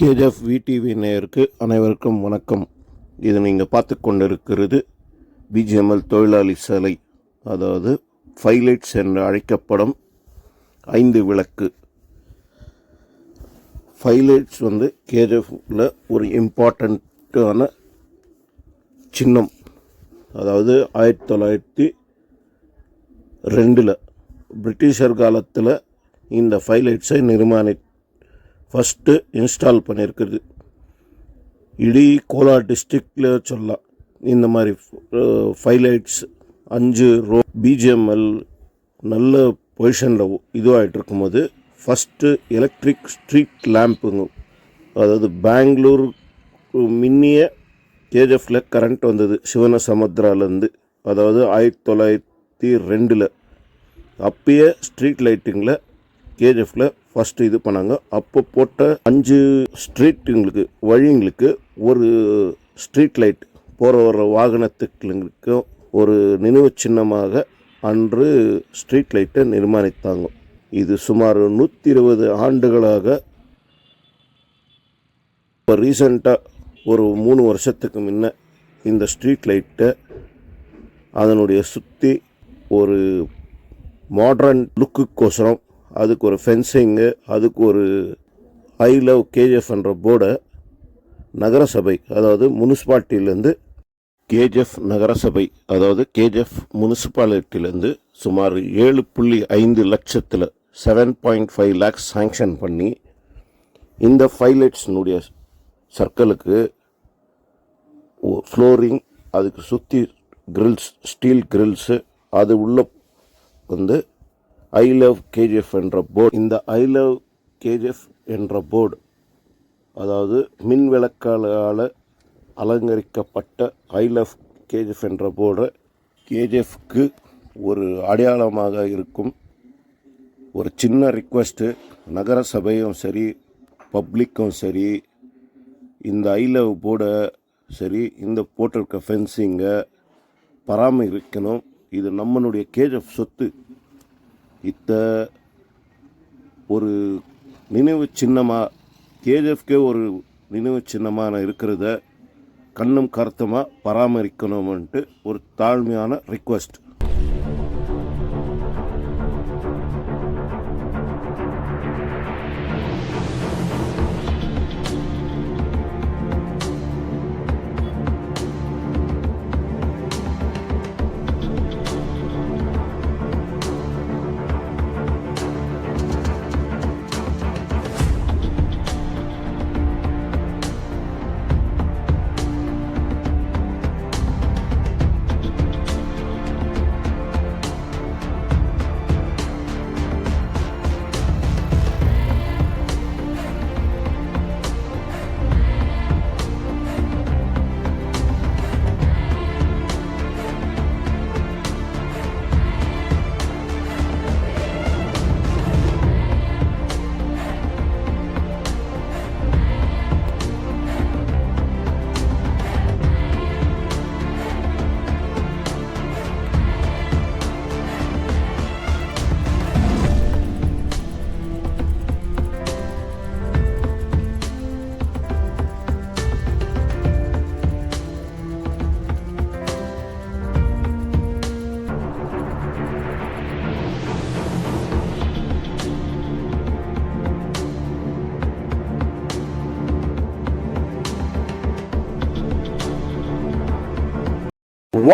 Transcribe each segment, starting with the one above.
KGF VTV நேயருக்கு அனைவருக்கும் வணக்கம். இது நீங்கள் பார்த்து கொண்டிருக்கிறது பிஜிஎம்எல் தொழிலாளி சாலை, அதாவது ஃபைலைட்ஸ் என்று அழைக்கப்படும் 5 விளக்கு. ஃபைலைட்ஸ் கேஜிஎஃப்ல ஒரு இம்பார்ட்டண்ட்டான சின்னம். அதாவது 1902 பிரிட்டிஷர் காலத்தில் இந்த ஃபைலைட்ஸை ஃபஸ்ட்டு இன்ஸ்டால் பண்ணியிருக்குது. இடி கோலார் டிஸ்ட்ரிக்டில் சொல்லலாம். இந்த மாதிரி ஃபைலைட்ஸ் 5 ரோ பிஜிஎம்எல் நல்ல பொசிஷனில் இதுவாகிட்டு இருக்கும்போது ஃபஸ்ட்டு எலக்ட்ரிக் ஸ்ட்ரீட் லேம்புங்க, அதாவது பெங்களூர் மின்னிய கேஜிஎஃப்ல கரண்ட் வந்தது சிவனசமுத்திராலேருந்து. அதாவது 1902 அப்பயே ஸ்ட்ரீட் லைட்டிங்கில் கேஜிஎஃப்ல ஃபஸ்ட்டு இது பண்ணாங்க. அப்போ போட்ட 5 ஸ்ட்ரீட்டுங்களுக்கு வழிங்களுக்கு ஒரு ஸ்ட்ரீட் லைட் போகிற வர வாகனத்துக்கு ஒரு நினைவு சின்னமாக அன்று ஸ்ட்ரீட் லைட்டை நிர்மாணித்தாங்க. இது சுமார் 120 ஆண்டுகளாக. இப்போ ரீசண்டாக ஒரு 3 வருஷத்துக்கு முன்ன இந்த ஸ்ட்ரீட் லைட்டை அதனுடைய சுற்றி ஒரு மாடர்ன் லுக்குக்கோசரம் அதுக்கு ஒரு ஃபென்சிங்கு, அதுக்கு ஒரு ஐ லவ் கேஜிஎஃப் என்ற போர்டை நகரசபை, அதாவது முனிசிபாலிட்டியிலேருந்து கேஜிஎஃப் நகரசபை, அதாவது கேஜிஎஃப் முனிசிபாலிட்டியிலேருந்து சுமார் 7.5 லட்சத்தில் 7.5 lakhs சாங்ஷன் பண்ணி இந்த ஃபைலைட்ஸினுடைய சர்க்கிளுக்கு ஃப்ளோரிங், அதுக்கு சுற்றி கிரில்ஸ், ஸ்டீல் கிரில்ஸு, அது உள்ள ஐ லவ் கேஜிஎஃப் என்ற போர்டு. இந்த ஐ லவ் கேஜிஎஃப் என்ற போர்டு, அதாவது மின் விளக்கால் அலங்கரிக்கப்பட்ட ஐ லவ் கேஜிஎஃப் என்ற போர்டு கேஜிஎஃப்க்கு ஒரு அடையாளமாக இருக்கும். ஒரு சின்ன ரிக்வெஸ்ட்டு, நகர சபையும் சரி பப்ளிக்கும் சரி இந்த ஐ லவ் போர்டை சரி இந்த போட்டிருக்க ஃபென்சிங்கை பராமரிக்கணும். இது நம்மளுடைய கேஜிஎஃப் சொத்து. ஒரு நினைவு சின்னமாக கேஜிஎஃப்கே ஒரு நினைவு சின்னமாக இருக்கிறத கண்ணும் கருத்துமாக பராமரிக்கணும்ன்ட்டு ஒரு தாழ்மையான request.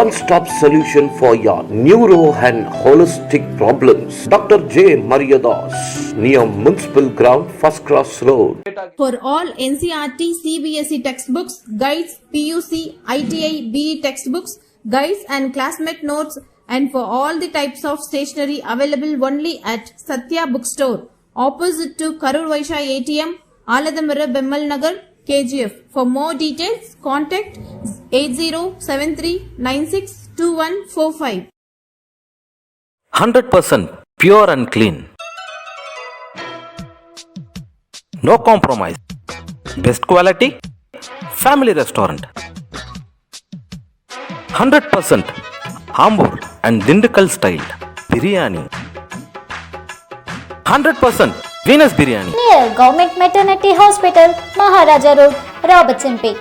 One-stop solution for your neuro and holistic problems. Dr. J. Mariadas, near Municipal Ground, First Cross Road. For all NCERT, CBSE textbooks, guides, PUC, ITI, BE textbooks, guides and classmate notes, and for all the types of stationery available only at Satya Bookstore, opposite to Karur Vaishya ATM, Aladamara, Bemmal Nagar, KGF. For more details, contact 8073962145. 100% pure and clean. No compromise. Best quality. Family restaurant. 100% Ambur and Dindigul style biryani. 100% Venus Biryani. Near Government Maternity Hospital, Maharaja Road, Robertson Bay.